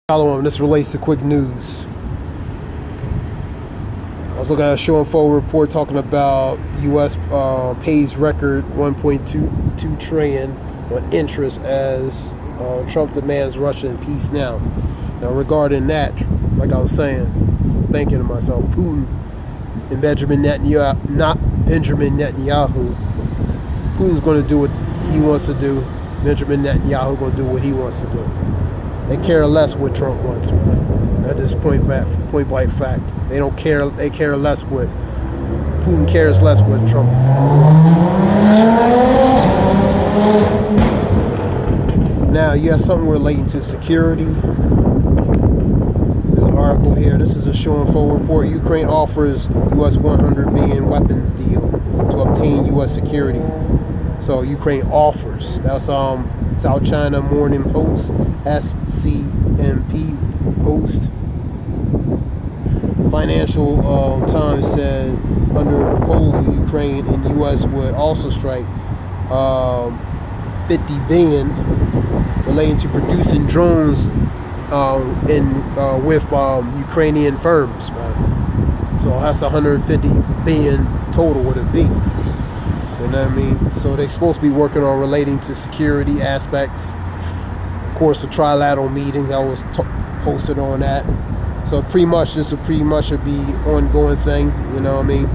Follow on. This relates to quick news. I was looking at a show info report talking about U.S. pays record 1.22 trillion on interest as Trump demands Russia in peace now. Now, regarding that, like I was saying, thinking to myself, Putin and Benjamin Netanyahu, Putin's going to do what he wants to do. Benjamin Netanyahu going to do what he wants to do. They care less what Trump wants, man. At this point blank fact, they don't care. They care less what Putin cares less what Trump wants. Now you have something relating to security. There's an article here. This is a show info report. Ukraine offers U.S. 100 billion weapons deal to obtain U.S. security. So Ukraine offers. That's South China Morning Post, SCMP Post. Financial Times said under the proposal, Ukraine and U.S. would also strike 50 billion relating to producing drones with Ukrainian firms, man. So that's 150 billion total would it be. You know what I mean? So they're supposed to be working on relating to security aspects. Of course, the trilateral meeting that was posted on that. So pretty much this will be ongoing thing. You know what I mean?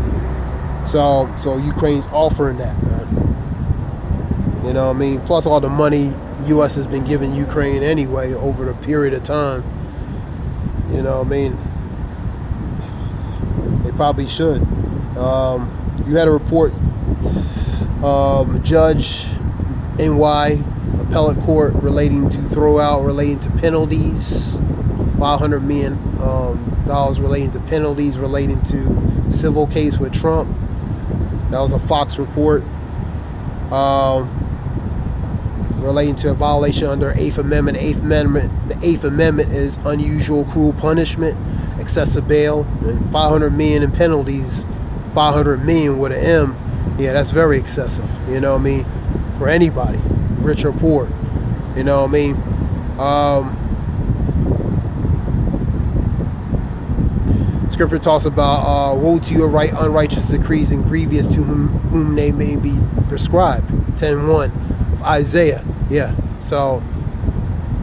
So Ukraine's offering that, man. You know what I mean? Plus all the money U.S. has been giving Ukraine anyway over the period of time. You know what I mean? They probably should. You had a report. Judge NY appellate court relating to penalties, $500 million relating to penalties relating to civil case with Trump. That was a Fox report. Relating to a violation under 8th Amendment. The 8th Amendment is unusual cruel punishment, excessive bail, and $500 million in penalties. 500 million with an M. Yeah, that's very excessive, you know what I mean, for anybody, rich or poor, you know what I mean. Scripture talks about woe to your unrighteous decrees and grievous to whom they may be prescribed. 10:1 of Isaiah. Yeah, so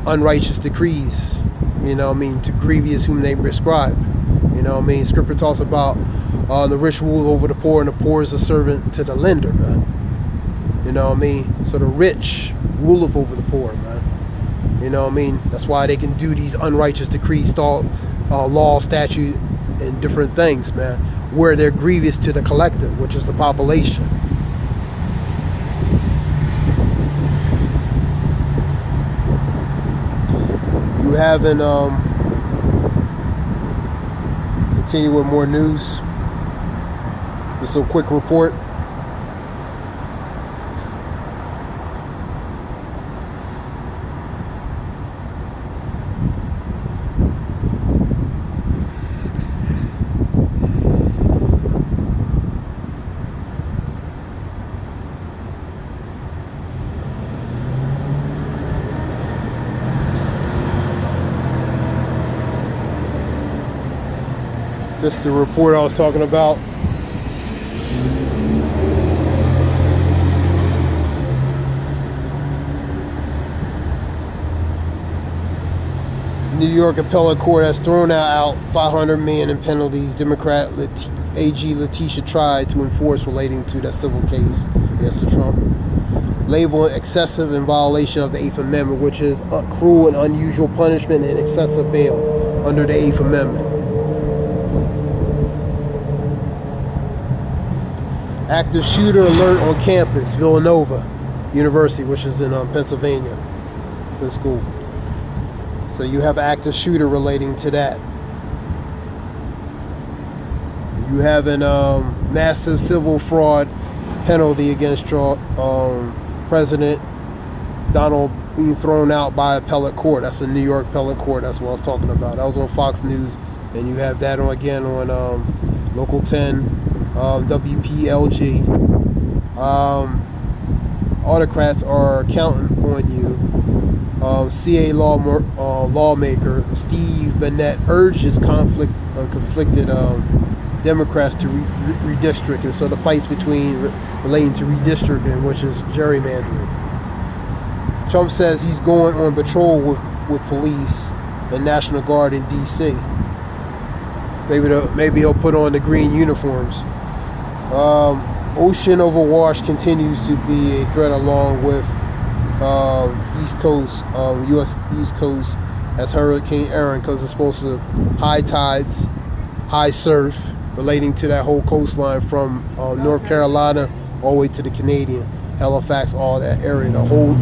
unrighteous decrees, you know what I mean, to grievous whom they prescribe, you know what I mean. Scripture talks about the rich rule over the poor, and the poor is a servant to the lender, man. You know what I mean? So the rich ruleth over the poor, man. You know what I mean? That's why they can do these unrighteous decrees, law, statute, and different things, man, where they're grievous to the collective, which is the population. You haven't continue with more news. Just a quick report. This is the report I was talking about. New York appellate court has thrown out $500 million in penalties Democrat AG Letitia tried to enforce relating to that civil case against Trump, labeling excessive in violation of the 8th Amendment, which is cruel and unusual punishment and excessive bail under the 8th Amendment. Active shooter alert on campus, Villanova University, which is in Pennsylvania, the school. So you have active shooter relating to that. You have a massive civil fraud penalty against President Donald being thrown out by appellate court. That's a New York appellate court. That's what I was talking about. That was on Fox News, and you have that on Local 10, WPLG. Autocrats are counting on you lawmaker Steve Bennett urges conflicted Democrats to redistrict, and so the fights relating to redistricting, which is gerrymandering. Trump says he's going on patrol with police and National Guard in D.C. Maybe he'll put on the green uniforms. Ocean overwash continues to be a threat, along with U.S. East Coast, as Hurricane Aaron, because it's supposed to high tides, high surf, relating to that whole coastline from North Carolina all the way to the Canadian, Halifax, all that area, the whole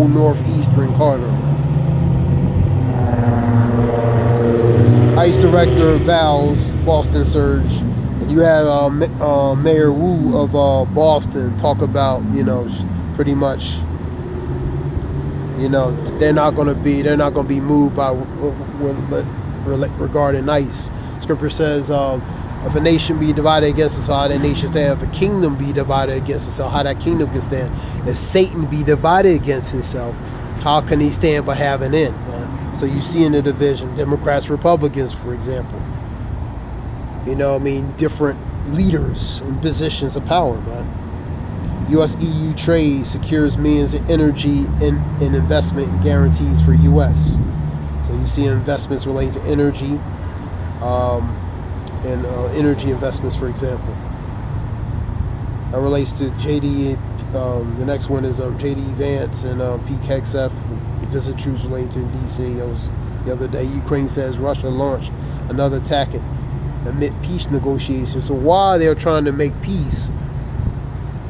northeastern corridor. ICE director vows Boston surge. And you have Mayor Wu of Boston talk about, pretty much, they're not going to be moved by regarding ICE. Scripture says, if a nation be divided against itself, how that nation stand? If a kingdom be divided against itself, how that kingdom can stand? If Satan be divided against himself, how can he stand but have an end? So you see in the division, Democrats, Republicans, for example. Different leaders in positions of power, man. U.S.-EU trade secures millions in energy and investment guarantees for U.S. So you see investments relating to energy, and energy investments, for example. That relates to JD. The next one is JD Vance and Pete Hegseth visit troops relating to D.C. That was the other day. Ukraine says Russia launched another attack amid peace negotiations. So while they're trying to make peace,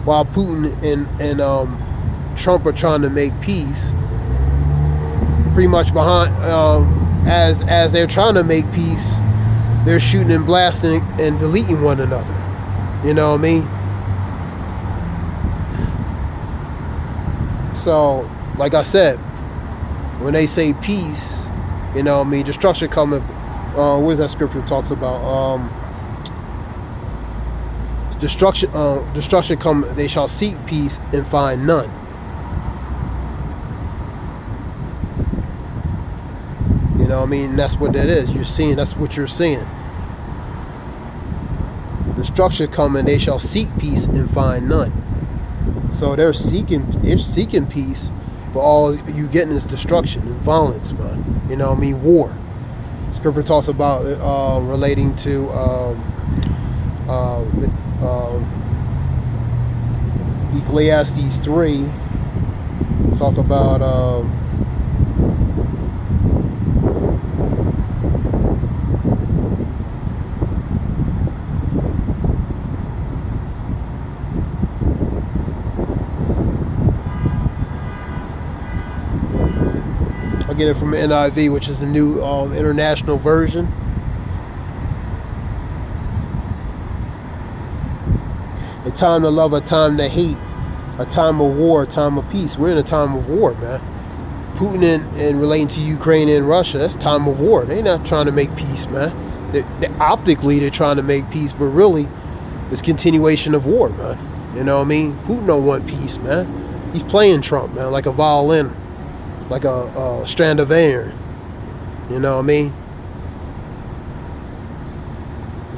while Putin and Trump are trying to make peace, pretty much behind as they're trying to make peace, they're shooting and blasting and deleting one another. You know what I mean? So, like I said, when they say peace, destruction coming. Where's that scripture talks about? Destruction come. They shall seek peace and find none. That's what that is. You're seeing. That's what you're seeing. Destruction coming. They shall seek peace and find none. So they're seeking peace, but all you getting is destruction and violence, man. War. Scripture talks about relating to Ecclesiastes 3. Talk about I'll get it from NIV, which is the new international version. A time to love, a time to hate, a time of war, a time of peace. We're in a time of war, man. Putin and relating to Ukraine and Russia, that's time of war. They're not trying to make peace, man. Optically, they're trying to make peace, but really, it's continuation of war, man. Putin don't want peace, man. He's playing Trump, man, like a violin. Like a strand of iron. He's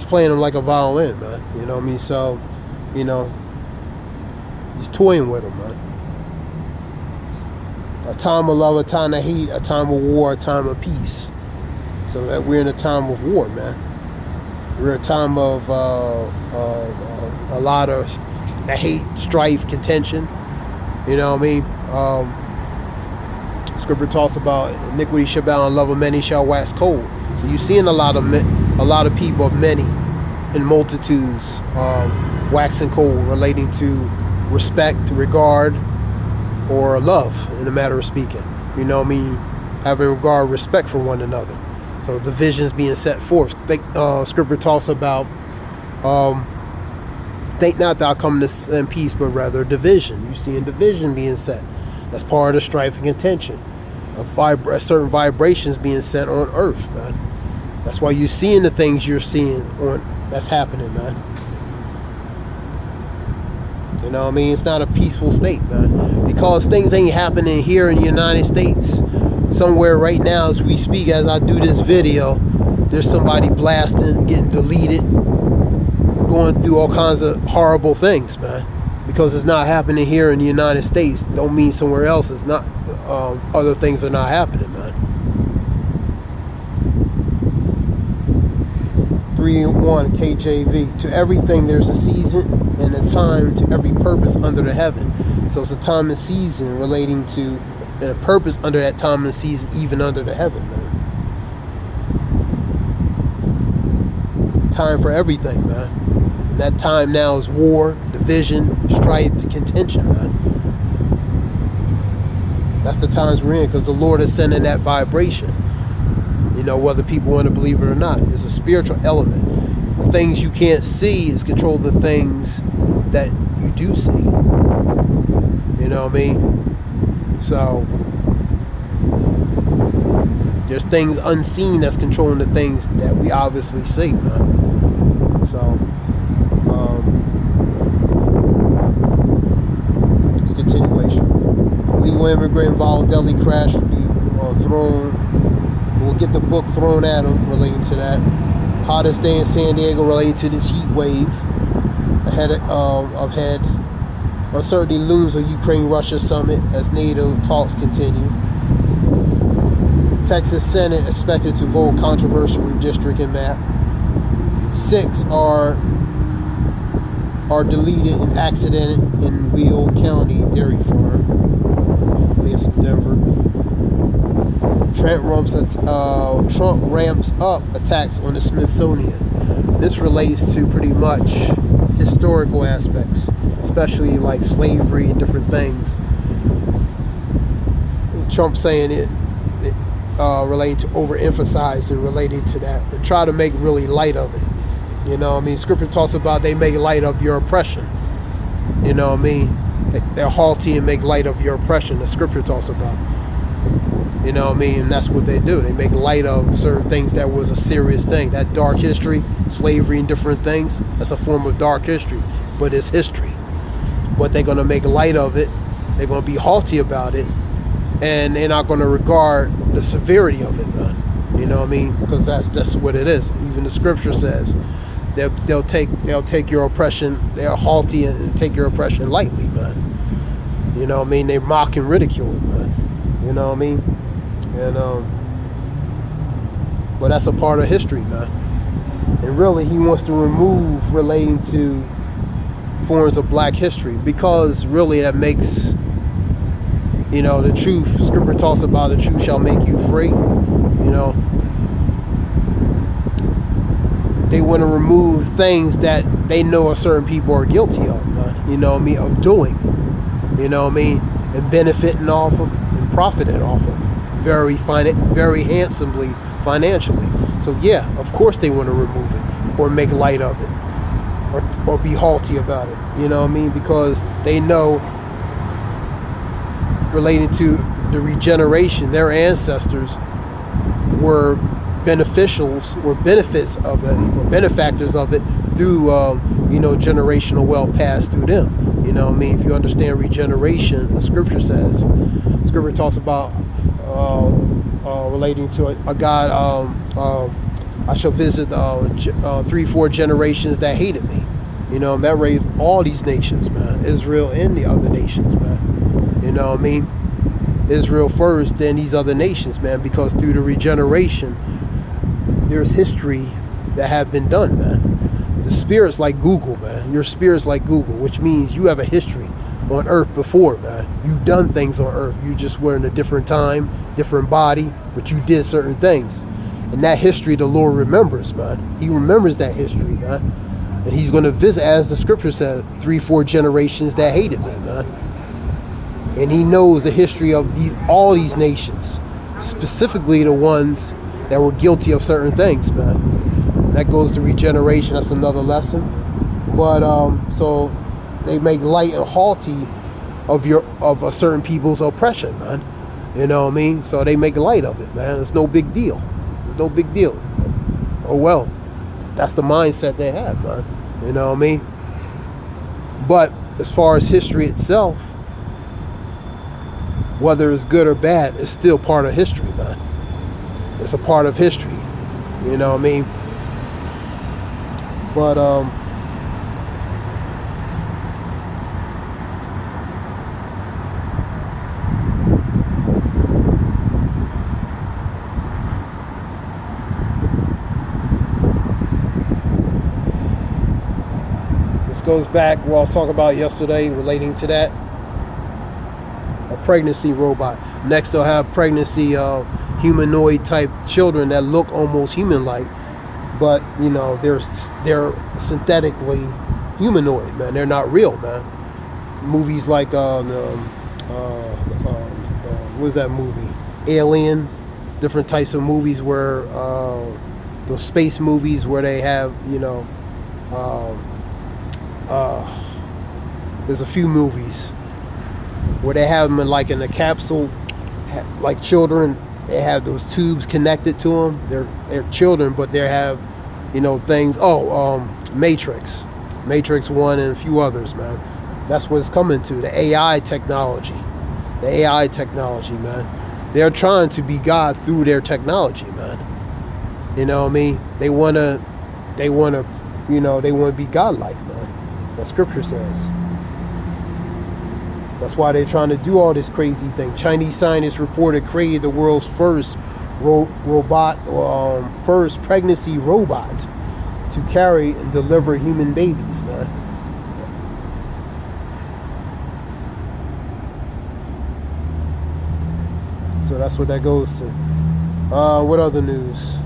playing him like a violin, man. So, he's toying with him, man. A time of love, a time of hate, a time of war, a time of peace. So that we're in a time of war, man. We're in a time of a lot of hate, strife, contention. Scripture talks about iniquity shall abound, love of many shall wax cold. So you're seeing a lot of people, many, in multitudes, waxing cold, relating to respect, regard, or love, in a matter of speaking. Having regard, respect for one another. So divisions being set forth. Scripture talks about, think not thou comest in peace, but rather division. You're seeing division being set. That's part of the strife and contention. Certain vibrations being sent on earth, man. That's why you're seeing the things you're seeing that's happening, man. It's not a peaceful state, man. Because things ain't happening here in the United States somewhere right now as we speak, as I do this video, there's somebody blasting, getting deleted, going through all kinds of horrible things, man. Because it's not happening here in the United States don't mean somewhere else is not, other things are not happening, man. 3:1 KJV. To everything there's a season and a time to every purpose under the heaven. So it's a time and season relating to, and a purpose under that time and season, even under the heaven, man. It's a time for everything, man. And that time now is war, division, strife, contention, man. That's the times we're in, because the Lord is sending that vibration. You know, whether people want to believe it or not, there's a spiritual element. The things you can't see is control the things that you do see. You know what I mean? So there's things unseen that's controlling the things that we obviously see, man. So it's continuation. Illegal immigrant voluntarily crashed will be thrown. We'll get the book thrown at him relating to that. Hottest day in San Diego relating to this heat wave. Ahead uncertainty looms on Ukraine-Russia summit as NATO talks continue. Texas Senate expected to vote controversial redistricting map. 6 are deleted in accident in Wheel County dairy farm. It's Denver. Trump ramps up attacks on the Smithsonian. This relates to pretty much historical aspects, especially like slavery and different things. Trump saying it related to overemphasize and related to that, and try to make really light of it. You know what I mean? Scripture talks about they make light of your oppression. You know what I mean? They're haughty and make light of your oppression. The scripture talks about. You know what I mean? And that's what they do. They make light of certain things that was a serious thing. That dark history, slavery and different things, that's a form of dark history. But it's history. But they're going to make light of it. They're going to be haughty about it. And they're not going to regard the severity of it, man. You know what I mean? Because that's what it is. Even the scripture says they'll take your oppression. They're haughty and take your oppression lightly, man. You know what I mean? They mock and ridicule it, man. You know what I mean? And but that's a part of history, man. And really, he wants to remove relating to forms of black history, because really that makes, you know, the truth. Scripture talks about the truth shall make you free. You know, they want to remove things that they know certain people are guilty of, man. You know what I mean? Of doing. You know what I mean? And benefiting off of and profiting off of very handsomely financially. So yeah, of course they want to remove it or make light of it or be haughty about it. You know what I mean? Because they know, related to the regeneration, their ancestors were benefits of it, or benefactors of it through you know, generational wealth passed through them. You know what I mean? If you understand regeneration, the scripture talks about relating to a God, I shall visit 3-4 generations that hated me. You know, and that raised all these nations, man. Israel and the other nations, man. You know what I mean? Israel first, then these other nations, man, because through the regeneration, there's history that have been done, man. The spirit's like Google, man. Your spirit's like Google, which means you have a history on earth before, man. You've done things on earth. You just were in a different time, different body, but you did certain things. And that history the Lord remembers, man. He remembers that history, man. And he's going to visit, as the scripture said, 3-4 generations that hated me, man. And he knows the history of all these nations, specifically the ones that were guilty of certain things, man. And that goes to regeneration. That's another lesson. But so they make light and haughty of a certain people's oppression, man. You know what I mean? So they make light of it, man. It's no big deal. It's no big deal. Oh well, that's the mindset they have, man. You know what I mean? But as far as history itself, whether it's good or bad, it's still part of history, man. It's a part of history. You know what I mean? But this goes back what I was talking about yesterday relating to that. A pregnancy robot. Next they'll have pregnancy humanoid type children that look almost human-like, but you know they're synthetically humanoid, man. They're not real, man. Movies like what was that movie? Alien, different types of movies where those space movies where they have, you know, there's a few movies where they have them in a capsule, like children. They have those tubes connected to them. They're children, but they have, you know, things. Matrix 1 and a few others, man. That's what it's coming to. The AI technology. Man. They're trying to be God through their technology, man. You know what I mean? They wanna be godlike, man. That scripture says. That's why they're trying to do all this crazy thing. Chinese scientists reported created the world's first first pregnancy robot to carry and deliver human babies, man. So that's what that goes to. What other news?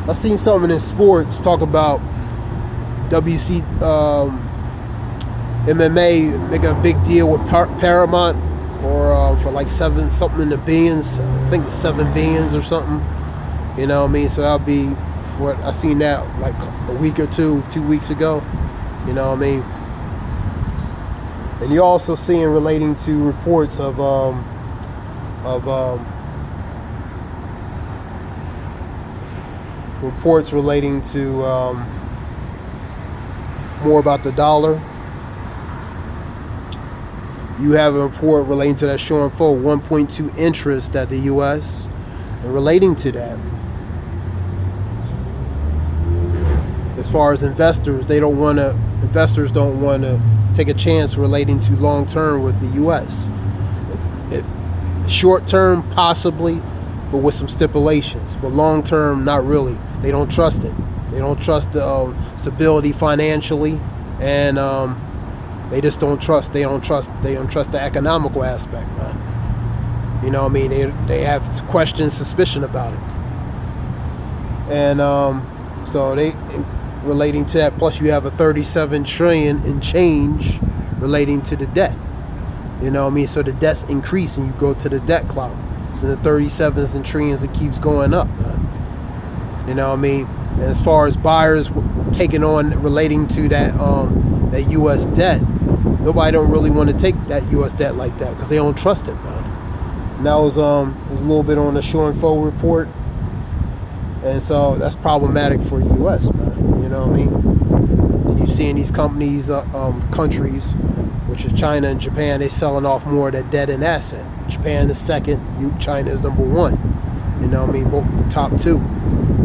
I've seen something in sports talk about MMA making a big deal with Paramount for like $7 something in the billions. I think it's $7 billion or something. You know what I mean? So that'll be what I seen that like a week or 2 weeks ago. You know what I mean? And you're also seeing relating to reports of reports relating to more about the dollar. You have a report relating to that showing full 1.2 interest at the U.S. and relating to that. As far as investors, investors don't want to take a chance relating to long term with the U.S. Short term, possibly, but with some stipulations. But long term, not really. They don't trust it. They don't trust the stability financially, and they just don't trust. They don't trust the economical aspect, man. You know what I mean? They have questions, suspicion about it, and so they relating to that. Plus, you have a 37 trillion in change relating to the debt. You know what I mean? So the debt's increasing. You go to the debt cloud. So the 37s and trillions, it keeps going up, man. You know what I mean? And as far as buyers taking on relating to that that U.S. debt, nobody don't really want to take that U.S. debt like that because they don't trust it, man. And that was a little bit on the Shore and Foe report, and so that's problematic for the U.S., man. You know what I mean? And you're seeing these companies, countries, which is China and Japan, they selling off more of that debt and asset. Japan is second, China is number one. You know what I mean? Both the top two.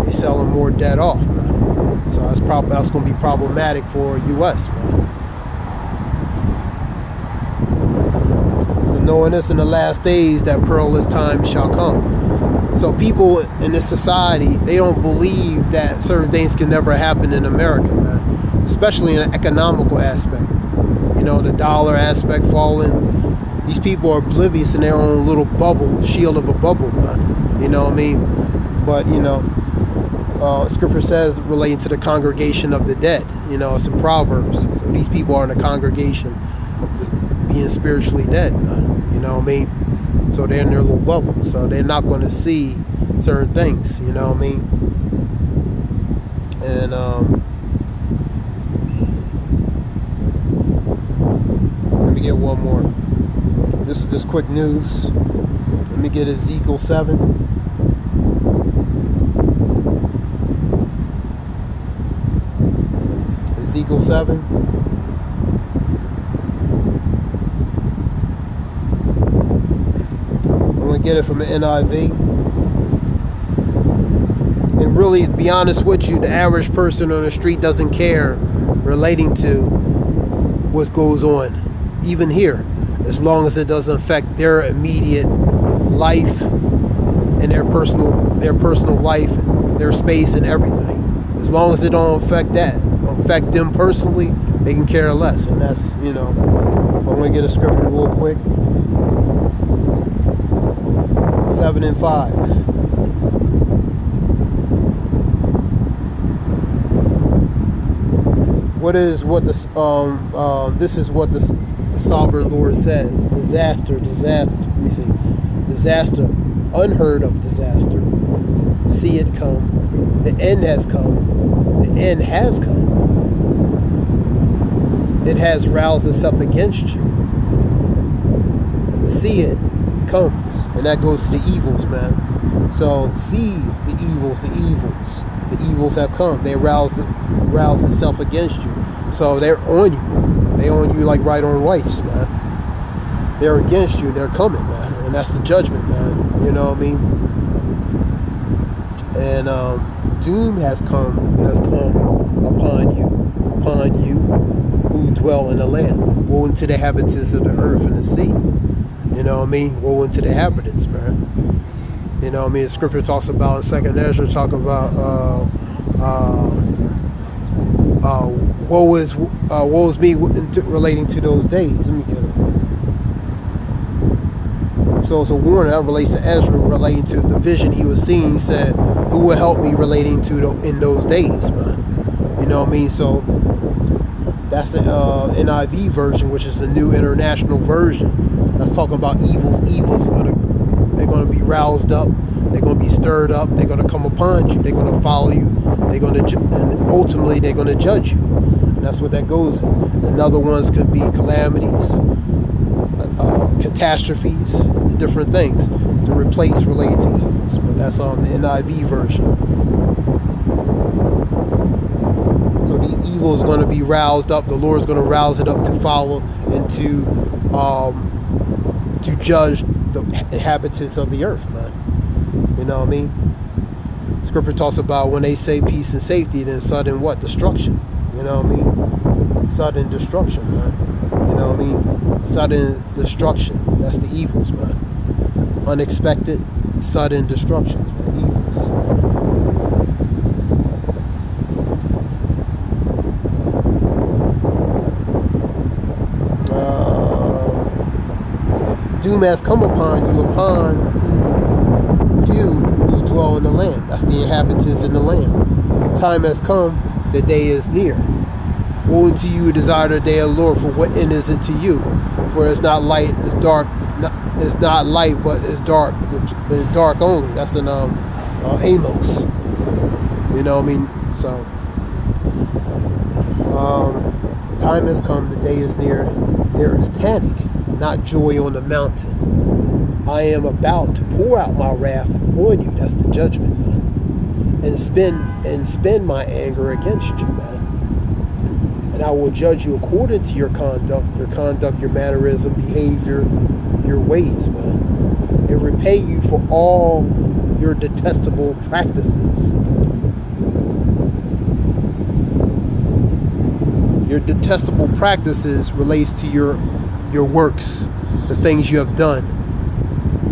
They selling more debt off, man. So that's going to be problematic for U.S., man. So knowing this in the last days, that perilous time shall come. So people in this society, they don't believe that certain things can never happen in America, man. Especially in an economical aspect. You know, the dollar aspect falling. These people are oblivious in their own little bubble, shield of a bubble, man. You know what I mean? But, you know, scripture says relating to the congregation of the dead. You know, it's in Proverbs. So these people are in a congregation of being spiritually dead, man. You know what I mean? So they're in their little bubble. So they're not going to see certain things. You know what I mean? And let me get one more. This is just quick news. Let me get Ezekiel 7. Ezekiel 7. I'm going to get it from the NIV. And really, to be honest with you, the average person on the street doesn't care relating to what goes on, even here, as long as it doesn't affect their immediate life and their personal life, their space and everything. As long as it don't affect them personally, they can care less. And that's, I'm going to get a scripture real quick. 7 and 5. This is what the sovereign Lord says. Disaster. Let me see. Disaster, unheard of disaster. See it come. The end has come. The end has come. It has roused us up against you. See it comes. And that goes to the evils, man. So see the evils. The evils have come. They roused itself against you. So they're on you. They on you like right on rice, man. They're against you. They're coming, man. And that's the judgment, man. You know what I mean? And doom has come upon you who dwell in the land. Woe unto the inhabitants of the earth and the sea. You know what I mean? Woe unto the inhabitants, man. You know what I mean? The scripture talks about in 2nd Ezra, talk about woe is me relating to those days. Let me get it. So it's a warning that relates to Ezra, relating to the vision he was seeing. He said, who will help me relating to in those days, man? You know what I mean? So that's the NIV version, which is the New International Version. That's talking about evils. Evils they're gonna be roused up. They're gonna be stirred up. They're gonna come upon you. They're gonna follow you. And ultimately they're gonna judge you. And that's what that goes in. And other ones could be calamities, catastrophes, and different things to replace related to evils. But that's on the NIV version. So these evils are going to be roused up. The Lord's going to rouse it up to follow and to judge the inhabitants of the earth, man. You know what I mean? Scripture talks about when they say peace and safety, then sudden what? Destruction. You know what I mean? Sudden destruction, man. You know what I mean? Sudden destruction. That's the evils, man. Unexpected, sudden destructions, man. Evils. Doom has come upon you who dwell in the land. That's the inhabitants in the land. The time has come, the day is near. Woe unto you who desire the day of the Lord, for what end is it to you? For it's not light, it's dark. It's not light, but it's dark. It's dark only. That's in Amos. You know what I mean? So, time has come, the day is near. There is panic, not joy on the mountain. I am about to pour out my wrath on you. That's the judgment, man. And spend my anger against you, man. And I will judge you according to your conduct, your mannerism, behavior, your ways, man. And repay you for all your detestable practices. Your detestable practices relates to your works, the things you have done.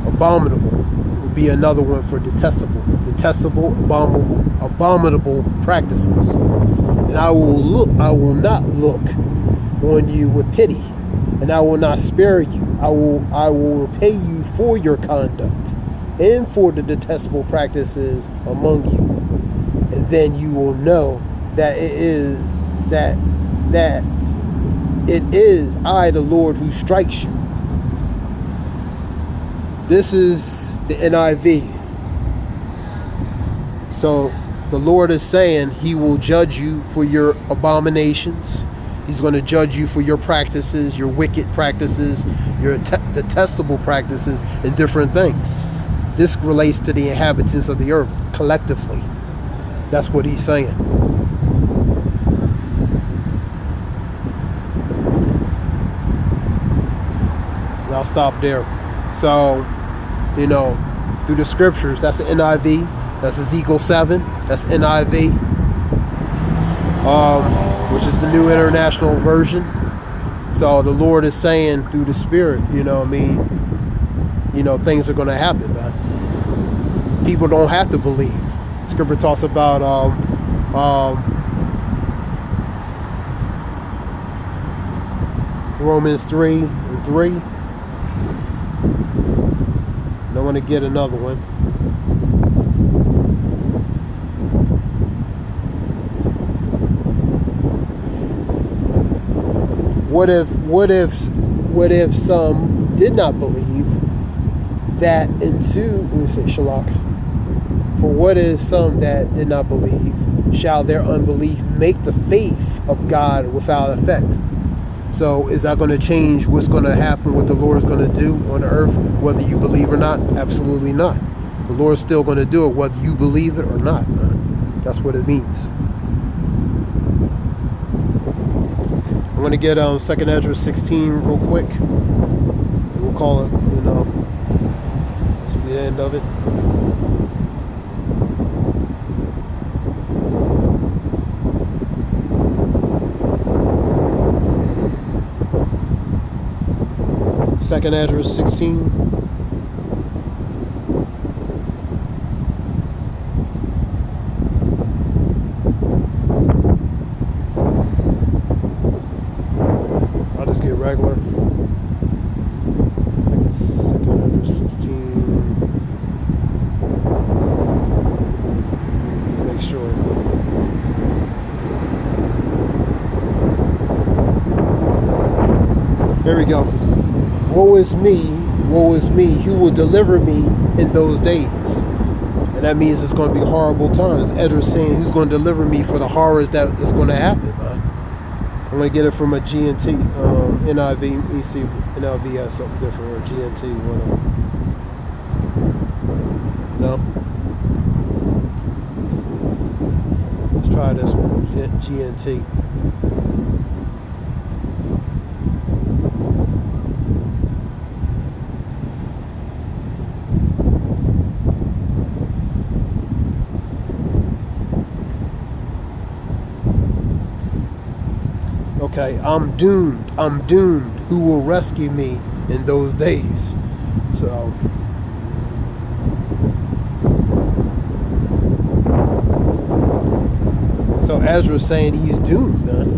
Abominable would be another one for detestable. Detestable, abominable practices. And I will not look on you with pity, and I will not spare you. I will repay you for your conduct and for the detestable practices among you. And then you will know that it is I, the Lord, who strikes you. This is the NIV. So the Lord is saying he will judge you for your abominations. He's going to judge you for your practices, your wicked practices, your detestable practices, and different things. This relates to the inhabitants of the earth collectively. That's what he's saying. And I'll stop there. So, through the scriptures, that's the NIV, that's Ezekiel 7, that's NIV, which is the New International Version. So the Lord is saying through the Spirit, things are going to happen, man. People don't have to believe. Scripture talks about Romans 3:3. I want to get another one. What if some did not believe that into, let me say Shalak. For what is some that did not believe, shall their unbelief make the faith of God without effect? So is that going to change what's going to happen, what the Lord is going to do on earth, whether you believe or not? Absolutely not. The Lord's still going to do it whether you believe it or not, man. That's what it means. I'm going to get 2nd Ezra 16 real quick. We'll call it, this will be the end of it. Second Ezra 16. I'll just get regular. I think it's Second Ezra 16. Make sure. There we go. Woe is me, who will deliver me in those days? And that means it's going to be horrible times. Ezra's saying, who's going to deliver me for the horrors that is going to happen, man? I'm going to get it from a GNT, NIV. Let me see if NIV has something different, or GNT, whatever. Let's try this one, GNT. Okay, I'm doomed. Who will rescue me in those days? So Ezra's saying he's doomed, man,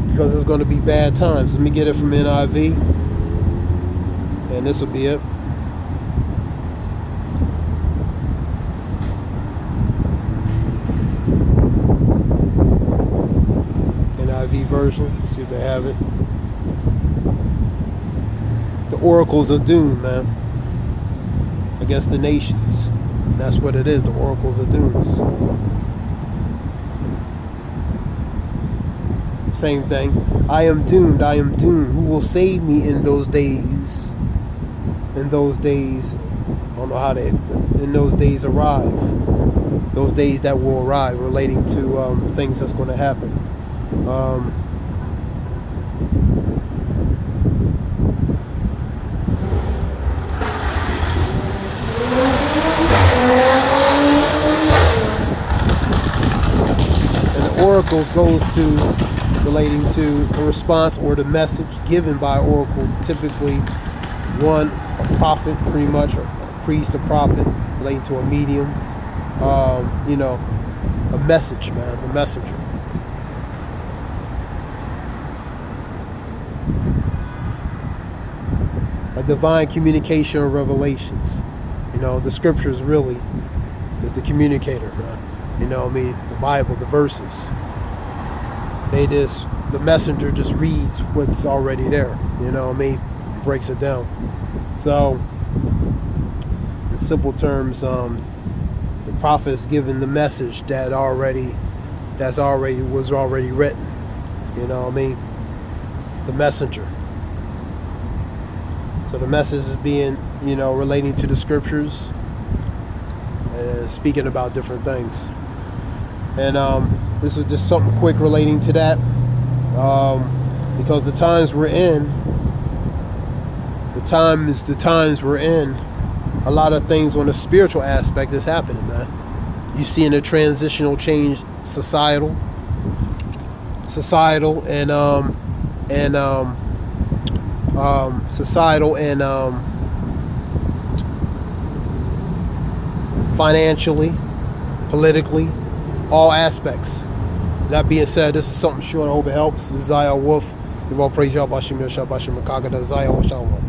because it's going to be bad times. Let me get it from NIV, and this will be it. NIV version. Let's see if they have it. The oracles of doom, man, against the nations. And that's what it is, the oracles of dooms. Same thing. I am doomed. Who will save me in those days? In those days, I don't know how they, in those days arrive. Those days that will arrive, relating to the things that's going to happen. And the oracles goes to relating to a response or the message given by oracle, typically one, a prophet, pretty much, or a priest, a prophet, relating to a medium, a message, man, the messenger. A divine communication or revelations. The scriptures really is the communicator, man. The Bible, the verses. The messenger just reads what's already there, breaks it down. So, in simple terms, the prophet is given the message that already was already written. You know what I mean? The messenger. So the message is being, relating to the scriptures and speaking about different things. And this is just something quick relating to that, because the times we're in, a lot of things on the spiritual aspect is happening, man. You seeing a transitional change, societal and financially, politically, all aspects. That being said, this is something short. I hope it helps. This is Zayah Wolf. We all praise Yahweh Shem Yahweh Shem Makagada Zayah Washawa.